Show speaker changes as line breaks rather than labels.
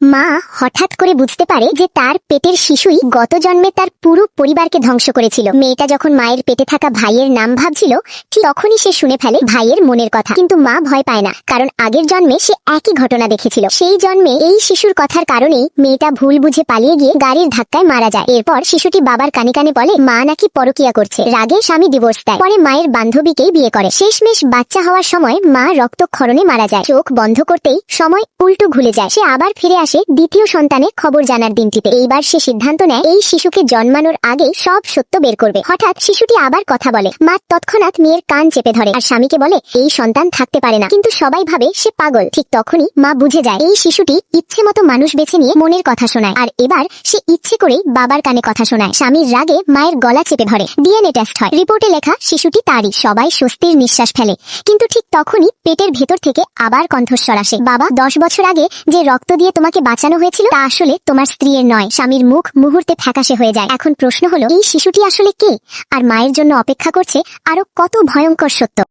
মা হঠাৎ করে বুঝতে পারে যে তার পেটের শিশুই গত জন্মে তার পুরো পরিবারকে ধ্বংস করেছিল। মেয়েটা যখন মায়ের পেটে থাকা ভাইয়ের নাম ভাবছিল, ঠিক তখনই সে শুনে ফেলে ভাইয়ের মনের কথা। কিন্তু মা ভয় পায় না, কারণ আগের জন্মে সে একই ঘটনা দেখেছিল। সেই জন্মে এই শিশুর কথার কারণেই মেয়েটা ভুল বুঝে পালিয়ে গিয়ে গাড়ির ধাক্কায় মারা যায়। এরপর শিশুটি বাবার কানে কানে বলে মা নাকি পরকিয়া করছে। রাগে স্বামী ডিভোর্স দেয়, পরে মায়ের বান্ধবীকেই বিয়ে করে। শেষমেশ বাচ্চা হওয়ার সময় মা রক্তক্ষরণে মারা যায়। চোখ বন্ধ করতেই সময় উল্টো ঘুরে যায়। সে আবার ফিরে আসে দ্বিতীয় সন্তানের খবর জানার দিনটিতে। এইবার সে সিদ্ধান্ত নেয় এই শিশুকে জন্মানোর আগে সব সত্য বের করবে। হঠাৎ শিশুটি আবার কথা বলে। মা তৎক্ষণাৎ মেয়ের কান চেপে ধরে আর স্বামীকে বলে এই সন্তান থাকতে পারে না, কিন্তু সবাই ভাবে সে পাগল। ঠিক তখনই মা বুঝে যায় এই শিশুটি ইচ্ছে মতো মানুষ বেছে নিয়ে মনের কথা শোনায়। আর এবার সে ইচ্ছে করেই বাবার কানে কথা শোনায়। স্বামীর রাগে মায়ের গলা চেপে ধরে। ডিএনএ টেস্ট হয়, রিপোর্টে লেখা শিশুটি তারই। সবাই স্বস্তির নিঃশ্বাস ফেলে। কিন্তু ঠিক তখনই পেটের ভেতর থেকে আবার কণ্ঠস্বর আসে, বাবা 10 বছর আগে যে রক্ত দিয়ে তোমাকে বাঁচানো হয়েছিল তা আসলে তোমার স্ত্রীর নয়। স্বামীর মুখ মুহূর্তে ফ্যাকাশে হয়ে যায়। এখন প্রশ্ন হলো এই শিশুটি আসলে কে, আর মায়ের জন্য অপেক্ষা করছে আরো কত ভয়ঙ্কর সত্য।